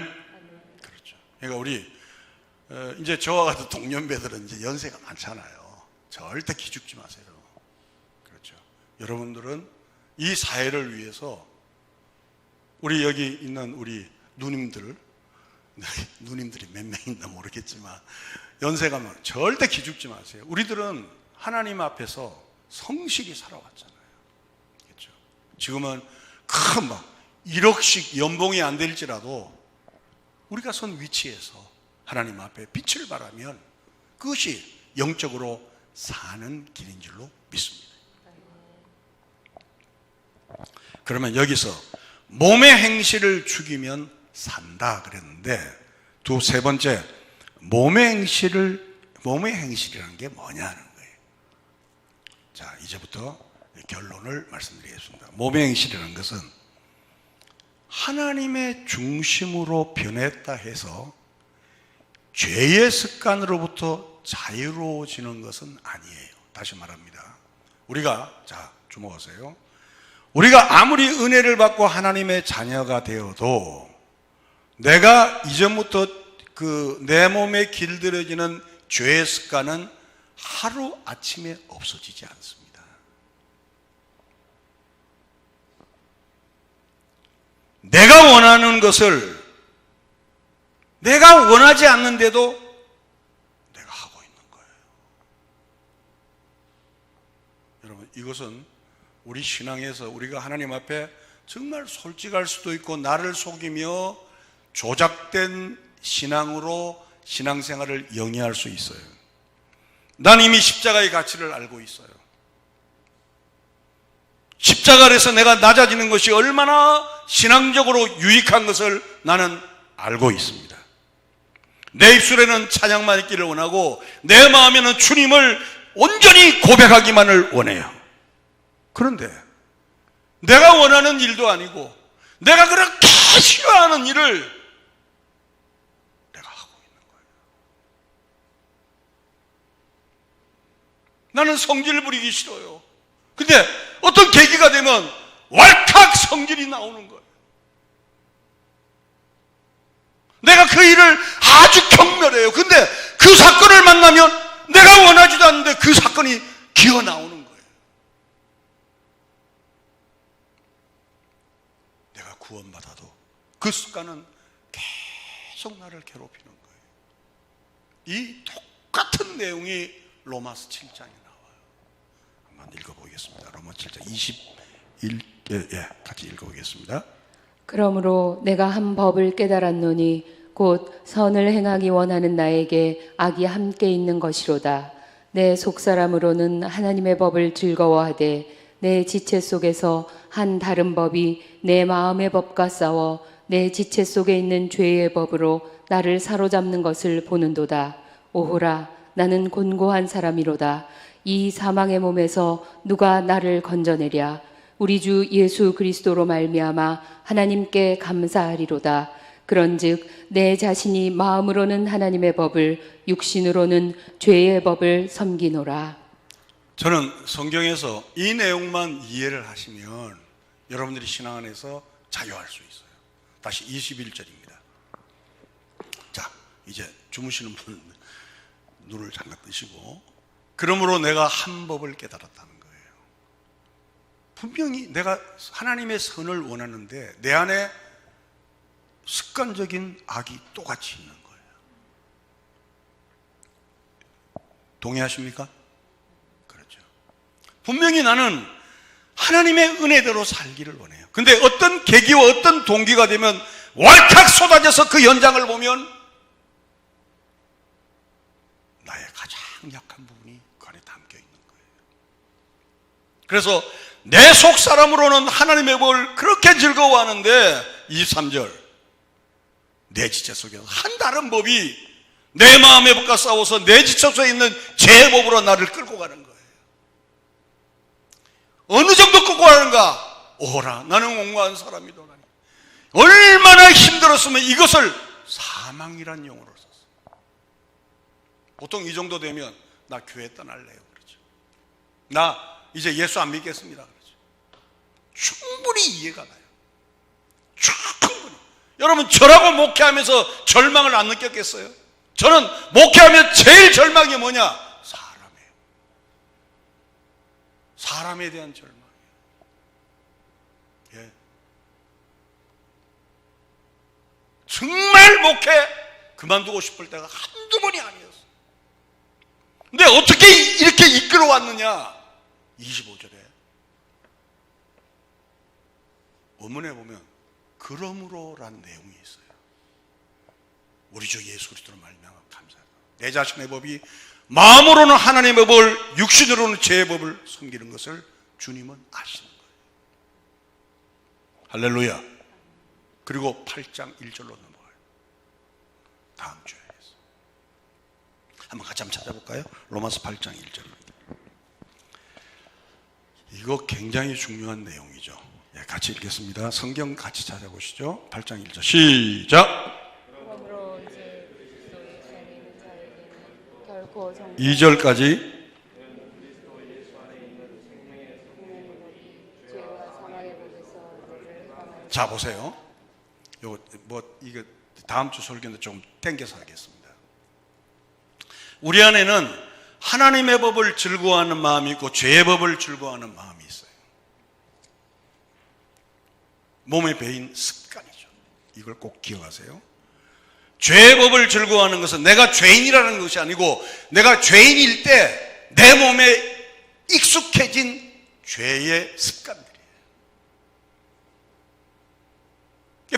그렇죠. 그러니까 우리 이제 저와 같은 동년배들은 이제 연세가 많잖아요. 절대 기죽지 마세요. 그렇죠. 여러분들은 이 사회를 위해서 우리 여기 있는 우리 누님들, 누님들이 몇 명 있나 모르겠지만 연세가 많아 절대 기죽지 마세요. 우리들은 하나님 앞에서 성실히 살아왔잖아요. 그렇죠. 지금은 큰 막 1억씩 연봉이 안 될지라도 우리가 선 위치에서 하나님 앞에 빛을 발하면 그것이 영적으로 사는 길인 줄로 믿습니다. 그러면 여기서 몸의 행실을 죽이면 산다 그랬는데 세 번째 몸의 행실이라는 게 뭐냐는 거예요. 자, 이제부터 결론을 말씀드리겠습니다. 몸의 행실이라는 것은 하나님의 중심으로 변했다 해서 죄의 습관으로부터 자유로워지는 것은 아니에요. 다시 말합니다. 우리가 주목하세요. 우리가 아무리 은혜를 받고 하나님의 자녀가 되어도 내가 이전부터 내 몸에 길들여지는 죄의 습관은 하루 아침에 없어지지 않습니다. 내가 원하는 것을 내가 원하지 않는데도 내가 하고 있는 거예요. 여러분, 이것은 우리 신앙에서 우리가 하나님 앞에 정말 솔직할 수도 있고 나를 속이며 조작된 신앙으로 신앙생활을 영위할 수 있어요. 난 이미 십자가의 가치를 알고 있어요. 십자가에서 내가 낮아지는 것이 얼마나 신앙적으로 유익한 것을 나는 알고 있습니다. 내 입술에는 찬양만 있기를 원하고 내 마음에는 주님을 온전히 고백하기만을 원해요. 그런데 내가 원하는 일도 아니고 내가 그렇게 싫어하는 일을 내가 하고 있는 거예요. 나는 성질 부리기 싫어요. 근데 어떤 계기가 되면 왈칵 성질이 나오는 거예요. 내가 그 일을 아주 경멸해요. 근데 그 사건을 만나면 내가 원하지도 않는데 그 사건이 기어 나오는 거예요. 내가 구원받아도 그 습관은 계속 나를 괴롭히는 거예요. 이 똑같은 내용이 로마서 7장에 나와요. 한번 읽어보겠습니다. 로마서 7장 21, 같이 읽어보겠습니다. 그러므로 내가 한 법을 깨달았노니 곧 선을 행하기 원하는 나에게 악이 함께 있는 것이로다. 내 속사람으로는 하나님의 법을 즐거워하되 내 지체 속에서 한 다른 법이 내 마음의 법과 싸워 내 지체 속에 있는 죄의 법으로 나를 사로잡는 것을 보는도다. 오호라, 나는 곤고한 사람이로다. 이 사망의 몸에서 누가 나를 건져내랴. 우리 주 예수 그리스도로 말미암아 하나님께 감사하리로다. 그런즉 내 자신이 마음으로는 하나님의 법을 육신으로는 죄의 법을 섬기노라. 저는 성경에서 이 내용만 이해를 하시면 여러분들이 신앙 안에서 자유할 수 있어요. 다시 21절입니다. 자, 이제 주무시는 분 눈을 잠가 뜨시고, 그러므로 내가 한 법을 깨달았다는 거예요. 분명히 내가 하나님의 선을 원하는데 내 안에 습관적인 악이 똑같이 있는 거예요. 동의하십니까? 그렇죠. 분명히 나는 하나님의 은혜대로 살기를 원해요. 근데 어떤 계기와 어떤 동기가 되면 왈칵 쏟아져서 그 연장을 보면 나의 가장 약한 부분이 그 안에 담겨 있는 거예요. 그래서 내 속 사람으로는 하나님의 법을 그렇게 즐거워하는데 23절 내 지체 속에서 한 다른 법이 내 마음의 법과 싸워서 내 지체 속에 있는 죄의 법으로 나를 끌고 가는 거예요. 어느 정도 끌고 가는가? 오라 나는 공고한 사람이더라니. 얼마나 힘들었으면 이것을 사망이란 용어를 썼어요. 보통 이 정도 되면 나 교회 떠날래요 그러죠. 나 이제 예수 안 믿겠습니다 그러죠. 충분히 이해가 가요. 충분히. 여러분 저라고 목회하면서 절망을 안 느꼈겠어요? 저는 목회하면 제일 절망이 뭐냐? 사람이에요. 사람에 대한 절망이에요. 예. 정말 목회 그만두고 싶을 때가 한두 번이 아니었어. 근데 어떻게 이렇게 이끌어왔느냐? 25절에 원문에 보면 그러므로라는 내용이 있어요. 우리 주 예수 그리스도로 말미암아 감사하다. 내 자신의 법이 마음으로는 하나님의 법을 육신으로는 죄의 법을 섬기는 것을 주님은 아시는 거예요. 할렐루야. 그리고 8장 1절로 넘어가요. 다음 주에 해서 한번 같이 한번 찾아볼까요? 로마서 8장 1절입니다. 이거 굉장히 중요한 내용이죠. 예, 같이 읽겠습니다. 성경 같이 찾아보시죠. 8장 1절 시작. 2절까지 자 보세요. 요거 뭐 이거 다음 주 설교인데 좀 땡겨서 하겠습니다. 우리 안에는 하나님의 법을 즐거워하는 마음이 있고 죄의 법을 즐거워하는 마음이 있어요. 몸에 배인 습관이죠. 이걸 꼭 기억하세요. 죄의 법을 즐거워하는 것은 내가 죄인이라는 것이 아니고 내가 죄인일 때 내 몸에 익숙해진 죄의 습관들이에요.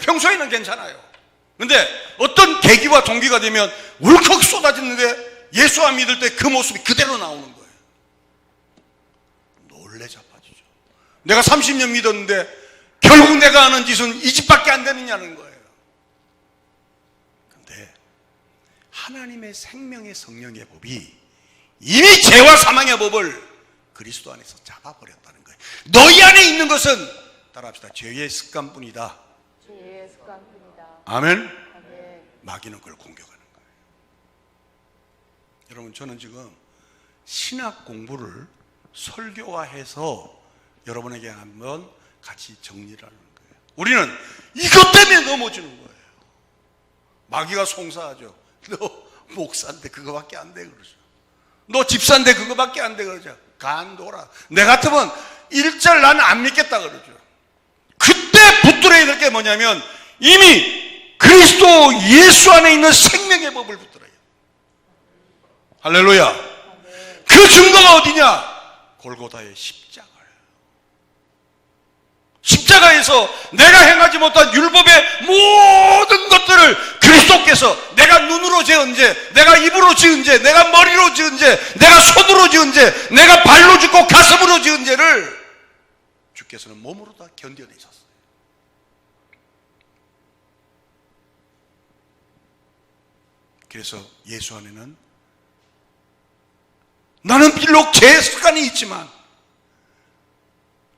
평소에는 괜찮아요. 근데 어떤 계기와 동기가 되면 울컥 쏟아지는데 예수 안 믿을 때 그 모습이 그대로 나오는 거예요. 놀래 자빠지죠. 내가 30년 믿었는데 결국 내가 하는 짓은 이 집밖에 안 되느냐는 거예요. 근데 하나님의 생명의 성령의 법이 이미 죄와 사망의 법을 그리스도 안에서 잡아버렸다는 거예요. 너희 안에 있는 것은 따라합시다. 죄의 습관뿐이다. 죄의 습관뿐이다. 아멘. 아멘. 마귀는 그걸 공격하는 거예요. 여러분 저는 지금 신학 공부를 설교화해서 여러분에게 한번 같이 정리를 하는 거예요. 우리는 이것 때문에 넘어지는 거예요. 마귀가 송사하죠. 너 목사인데 그거밖에 안 돼 그러죠. 너 집사인데 그거밖에 안 돼 그러죠. 간도라. 내 같으면 1절 나는 안 믿겠다 그러죠. 그때 붙들어야 될 게 뭐냐면 이미 그리스도 예수 안에 있는 생명의 법을 붙들어요. 할렐루야. 그 증거가 어디냐? 골고다의 십자가예요. 십자가에서 내가 행하지 못한 율법의 모든 것들을 그리스도께서 내가 눈으로 지은 죄, 내가 입으로 지은 죄, 내가 머리로 지은 죄, 내가 손으로 지은 죄, 내가 발로 짓고 가슴으로 지은 죄를 주께서는 몸으로 다 견뎌내셨어요. 그래서 예수 안에는 나는 비록 죄의 습관이 있지만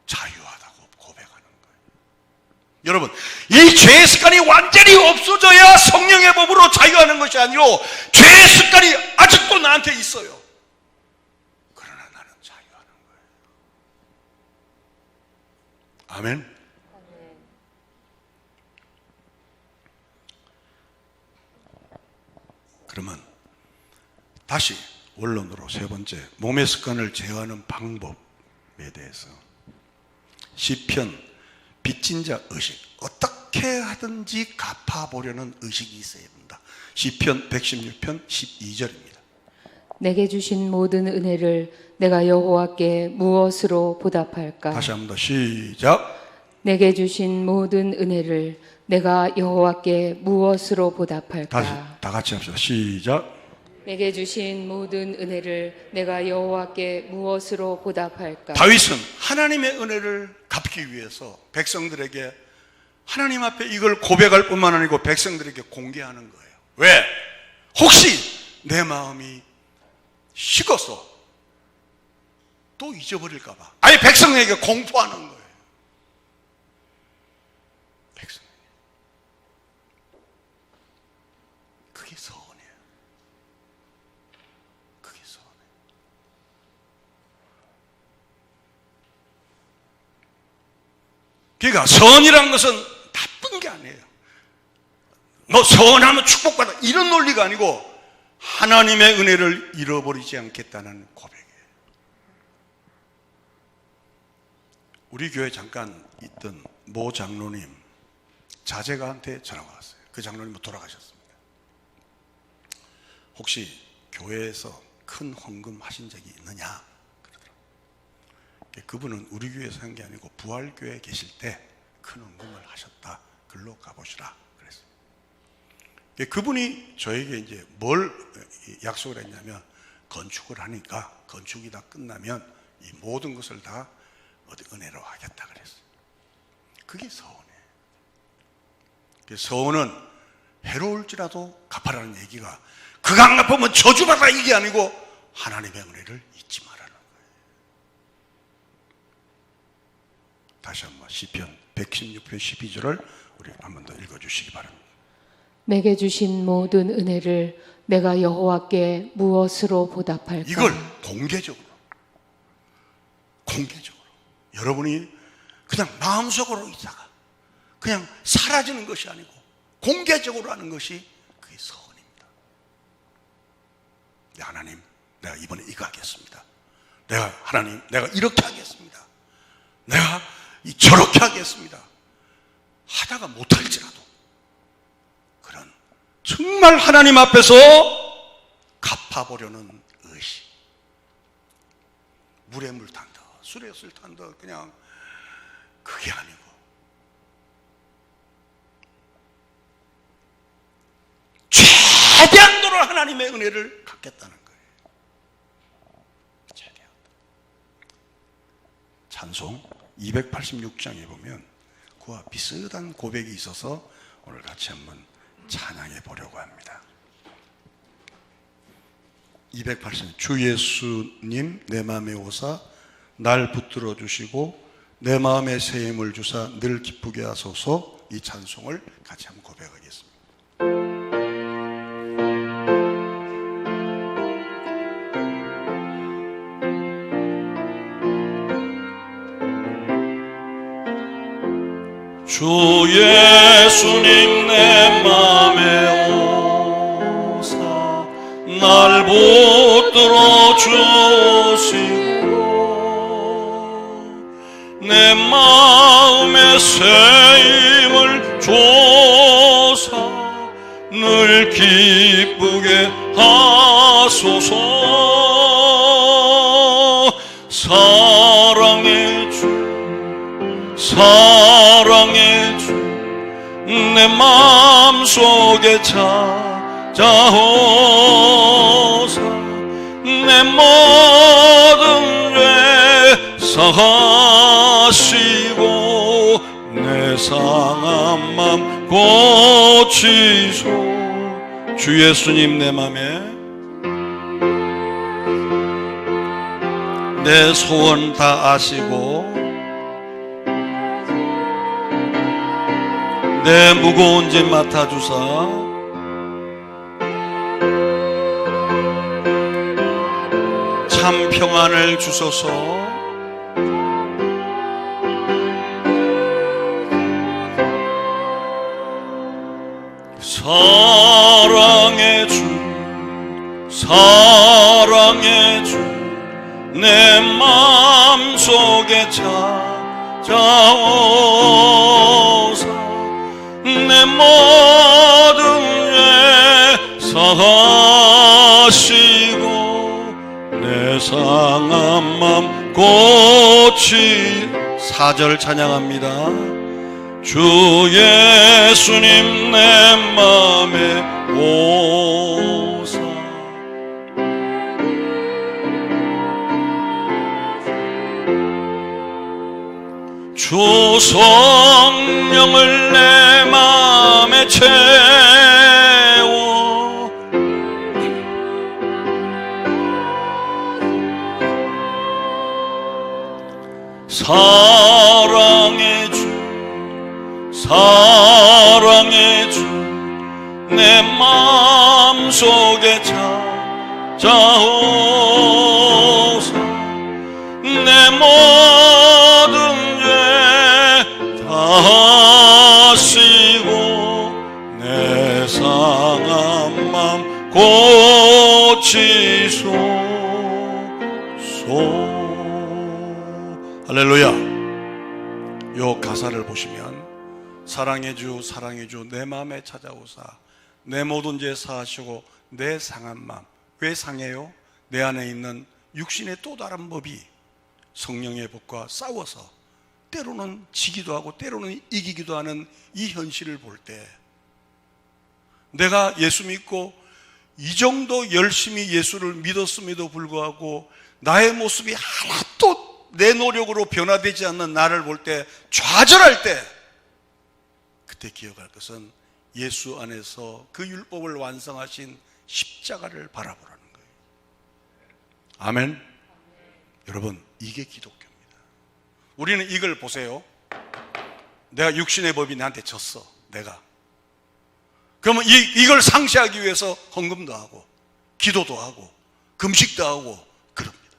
자유하다고 고백하는 거예요. 여러분, 이 죄의 습관이 완전히 없어져야 성령의 법으로 자유하는 것이 아니고 죄의 습관이 아직도 나한테 있어요. 그러나 나는 자유하는 거예요. 아멘. 그러면 다시 원론으로 세 번째, 몸의 습관을 제어하는 방법에 대해서 시편 빚진 자 의식 어떻게 어떻게 하든지 갚아보려는 의식이 있어야 된다. 시편 116편 12절입니다. 내게 주신 모든 은혜를 내가 여호와께 무엇으로 보답할까? 다시 한 번 더 시작. 내게 주신 모든 은혜를 내가 여호와께 무엇으로 보답할까? 다시 다 같이 합시다. 시작. 내게 주신 모든 은혜를 내가 여호와께 무엇으로 보답할까? 다윗은 하나님의 은혜를 갚기 위해서 백성들에게 하나님 앞에 이걸 고백할 뿐만 아니고 백성들에게 공개하는 거예요. 왜? 혹시 내 마음이 식어서 또 잊어버릴까 봐. 아니 백성에게 공포하는 거예요. 백성에게. 그게 서운해요. 그게 서운해요. 그러니까 선이라는 것은 나쁜 게 아니에요. 너 선하면 축복받아 이런 논리가 아니고 하나님의 은혜를 잃어버리지 않겠다는 고백이에요. 우리 교회 잠깐 있던 모 장로님 자제가한테 전화가 왔어요. 그 장로님은 돌아가셨습니다. 혹시 교회에서 큰 헌금 하신 적이 있느냐 그러더라고요. 그분은 우리 교회에서 한 게 아니고 부활교회에 계실 때 큰 헌금을 하셨다. 글로 가보시라 그랬어요. 그분이 저에게 이제 뭘 약속을 했냐면 건축을 하니까 건축이 다 끝나면 이 모든 것을 다 어디 은혜로 하겠다 그랬어요. 그게 서운해. 서운은 해로울지라도 갚아라는 얘기가 그거 안 갚으면 저주받아 이게 아니고 하나님의 은혜를 잊지 말라는 거예요. 다시 한번 시편 116편 12절을 우리 한 번 더 읽어주시기 바랍니다. 내게 주신 모든 은혜를 내가 여호와께 무엇으로 보답할까? 이걸 공개적으로 여러분이 그냥 마음속으로 있다가 그냥 사라지는 것이 아니고 공개적으로 하는 것이 그게 서원입니다. 하나님, 내가 이번에 이거 하겠습니다. 하나님, 내가 이렇게 하겠습니다. 내가 저렇게 하겠습니다. 하다가 못할지라도 그런 정말 하나님 앞에서 갚아보려는 의식. 물에 물 탄다, 술에 술 탄다, 그냥 그게 아니고 최대한도로 하나님의 은혜를 갚겠다는 거예요. 최대한. 찬송 286장에 보면 그와 비슷한 고백이 있어서 오늘 같이 한번 찬양해 보려고 합니다. 280 주 예수님 내 마음에 오사 날 붙들어 주시고 내 마음에 새 힘을 주사 늘 기쁘게 하소서. 이 찬송을 같이 한번 고백하겠습니다. 주 예수님 내 맘에 오사 날 붙들어 주시고 내 마음에 새 힘을 주사 늘 기쁘게 하소서. 사랑의 주 사랑의 주 내 마음속에 찾아오사 내 모든 죄 사하시고 내 상한 맘 고치소. 주 예수님 내 맘에 내 소원 다 아시고 내 무거운 짐 맡아주사 참 평안을 주소서. 사랑의 주 사랑의 주 내 맘속에 찾아오사 내 모든 죄 사하시고 내 상한 맘 고치. 4절 찬양합니다. 주 예수님 내 맘에 오사. 주 성령을 내 맘에 채워 사랑의 주 사랑의 주 내 마음속에 찾아오사. 내 모든 죄 다하시고 내 상한 맘 고치소서. 할렐루야. 요 가사를 보시면 사랑의 주 사랑의 주 내 마음에 찾아오사 내 모든 죄 사하시고 내 상한 마음. 왜 상해요? 내 안에 있는 육신의 또 다른 법이 성령의 법과 싸워서 때로는 지기도 하고 때로는 이기기도 하는 이 현실을 볼 때 내가 예수 믿고 이 정도 열심히 예수를 믿었음에도 불구하고 나의 모습이 하나도 내 노력으로 변화되지 않는 나를 볼 때 좌절할 때 그때 기억할 것은 예수 안에서 그 율법을 완성하신 십자가를 바라보라는 거예요. 아멘. 여러분, 이게 기독교입니다. 우리는 이걸 보세요. 내가 육신의 법이 나한테 졌어. 내가. 그러면 이걸 상쇄하기 위해서 헌금도 하고 기도도 하고 금식도 하고 그럽니다.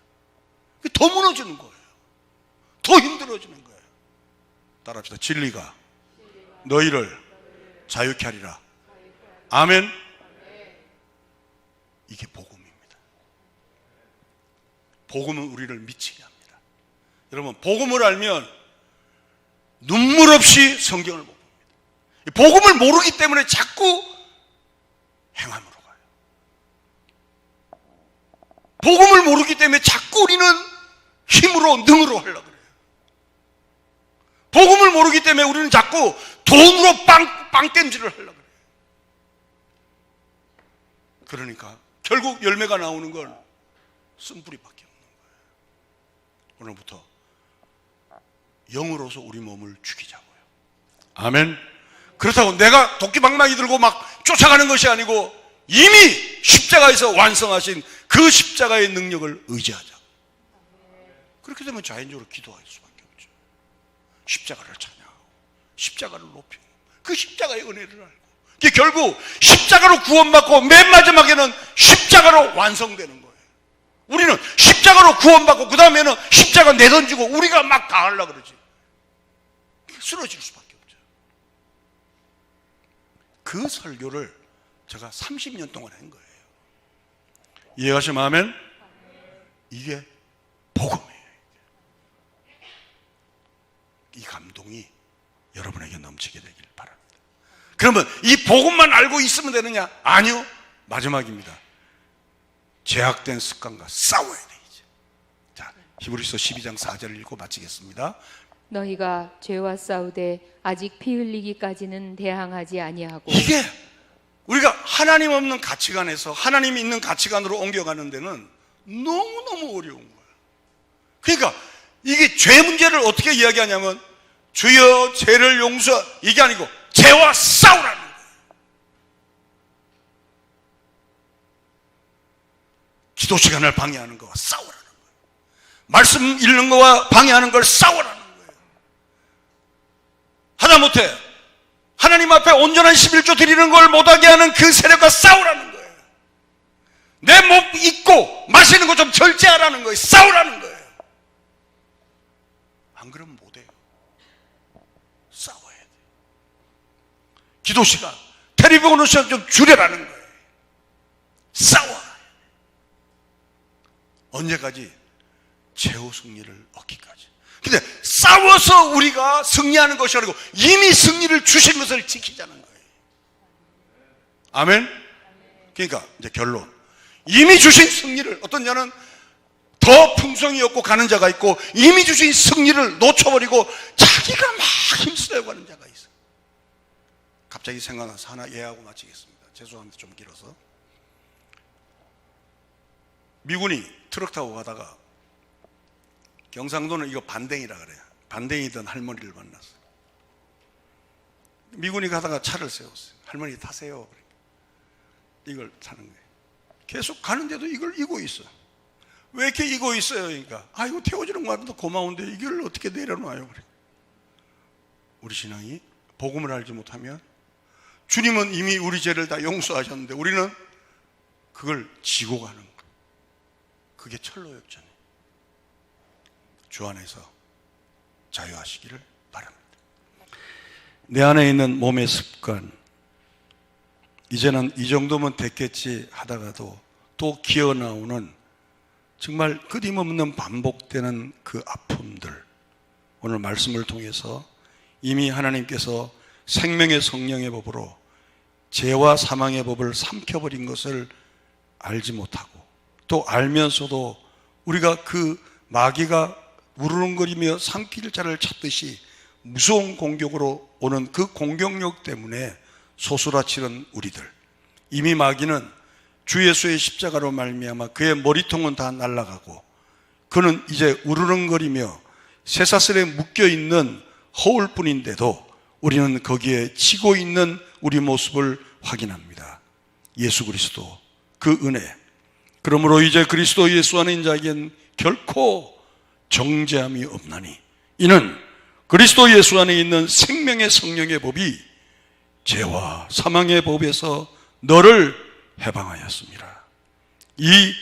더 무너지는 거예요. 더 힘들어지는 거예요. 따라합시다. 진리가 너희를 자유케 하리라. 아멘. 이게 복음입니다. 복음은 우리를 미치게 합니다. 여러분, 복음을 알면 눈물 없이 성경을 못 봅니다. 복음을 모르기 때문에 자꾸 행함으로 가요. 복음을 모르기 때문에 자꾸 우리는 힘으로 능으로 하려고 그래요. 복음을 모르기 때문에 우리는 자꾸 돈으로 빵땜질을 하려고 그래요. 그러니까 결국 열매가 나오는 건 쓴뿌리밖에 없는 거예요. 오늘부터 영으로서 우리 몸을 죽이자고요. 아멘. 그렇다고 내가 도끼방망이 들고 막 쫓아가는 것이 아니고 이미 십자가에서 완성하신 그 십자가의 능력을 의지하자. 그렇게 되면 자연적으로 기도할 수밖에 없죠. 십자가를 찬양하고 십자가를 높이고 그 십자가의 은혜를 알고 이게 결국 십자가로 구원받고 맨 마지막에는 십자가로 완성되는 거예요. 우리는 십자가로 구원받고 그 다음에는 십자가 내던지고 우리가 막 다 하려고 그러지. 쓰러질 수밖에 없죠. 그 설교를 제가 30년 동안 한 거예요. 이해가시면 아멘? 이게 복음이에요. 이 감동이 여러분에게 넘치게 되길 바랍니다. 그러면 이 복음만 알고 있으면 되느냐? 아니요. 마지막입니다. 죄악된 습관과 싸워야 돼 이제. 자, 히브리서 12장 4절을 읽고 마치겠습니다. 너희가 죄와 싸우되 아직 피 흘리기까지는 대항하지 아니하고. 이게 우리가 하나님 없는 가치관에서 하나님이 있는 가치관으로 옮겨가는 데는 너무너무 어려운 거예요. 그러니까 이게 죄 문제를 어떻게 이야기하냐면 주여 죄를 용서 이게 아니고 죄와 싸우라는 거예요. 기도 시간을 방해하는 거와 싸우라는 거예요. 말씀 읽는 거와 방해하는 걸 싸우라는 거예요. 하다못해 하나님 앞에 온전한 11조 드리는 걸 못하게 하는 그 세력과 싸우라는 거예요. 내 목 잊고 마시는 거 좀 절제하라는 거예요. 싸우라는 거예요. 안 그러면 못해요. 싸워야 돼요. 기도 시간, 텔레비전 보는 시간 좀 줄여라는 거예요. 싸워. 언제까지? 최후 승리를 얻기까지. 근데 싸워서 우리가 승리하는 것이 아니고 이미 승리를 주신 것을 지키자는 거예요. 아멘? 그러니까 이제 결론. 이미 주신 승리를, 어떤 자는 더 풍성이 없고 가는 자가 있고, 이미 주신 승리를 놓쳐버리고 자기가 막 힘쓰려고 하는 자가 있어요. 갑자기 생각나서 하나 예하고 마치겠습니다. 죄송합니다. 좀 길어서. 미군이 트럭 타고 가다가, 경상도는 이거 반댕이라 그래요. 반댕이던 할머니를 만났어요. 미군이 가다가 차를 세웠어요. 할머니 타세요. 이걸 타는 거예요. 계속 가는데도 이걸 이고 있어요. 왜 이렇게 이고 있어요? 그러니까 이거 태워주는 것도 고마운데 이걸 어떻게 내려놔요? 그래. 우리 신앙이 복음을 알지 못하면, 주님은 이미 우리 죄를 다 용서하셨는데 우리는 그걸 지고 가는 거예요. 그게 철로역전이에요. 주 안에서 자유하시기를 바랍니다. 내 안에 있는 몸의 습관, 이제는 이 정도면 됐겠지 하다가도 또 기어나오는 정말 끊임없는 반복되는 그 아픔들, 오늘 말씀을 통해서 이미 하나님께서 생명의 성령의 법으로 죄와 사망의 법을 삼켜버린 것을 알지 못하고, 또 알면서도 우리가 그 마귀가 우르릉거리며 삼킬 자를 찾듯이 무서운 공격으로 오는 그 공격력 때문에 소수라치는 우리들, 이미 마귀는 주 예수의 십자가로 말미암아 그의 머리통은 다 날아가고 그는 이제 우르릉거리며 쇠사슬에 묶여있는 허울뿐인데도 우리는 거기에 치고 있는 우리 모습을 확인합니다. 예수 그리스도 그 은혜, 그러므로 이제 그리스도 예수 안에 있는 자에겐 결코 정죄함이 없나니, 이는 그리스도 예수 안에 있는 생명의 성령의 법이 죄와 사망의 법에서 너를 해방하였습니다. 이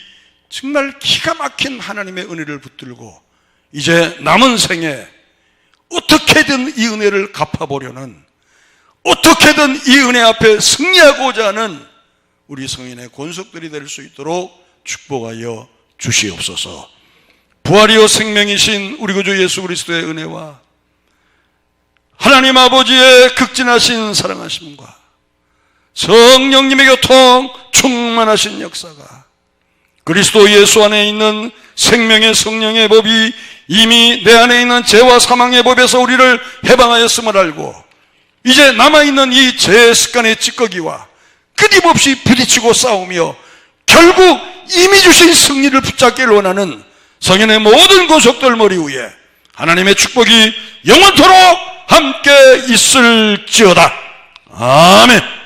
정말 기가 막힌 하나님의 은혜를 붙들고 이제 남은 생에 어떻게든 이 은혜를 갚아보려는, 어떻게든 이 은혜 앞에 승리하고자 하는 우리 성인의 권속들이 될 수 있도록 축복하여 주시옵소서. 부활이요 생명이신 우리 구주 예수 그리스도의 은혜와 하나님 아버지의 극진하신 사랑하심과 성령님의 교통 충만하신 역사가, 그리스도 예수 안에 있는 생명의 성령의 법이 이미 내 안에 있는 죄와 사망의 법에서 우리를 해방하였음을 알고, 이제 남아있는 이 죄의 습관의 찌꺼기와 끊임없이 부딪히고 싸우며 결국 이미 주신 승리를 붙잡기를 원하는 성인의 모든 고속들 머리 위에 하나님의 축복이 영원토록 함께 있을지어다. 아멘.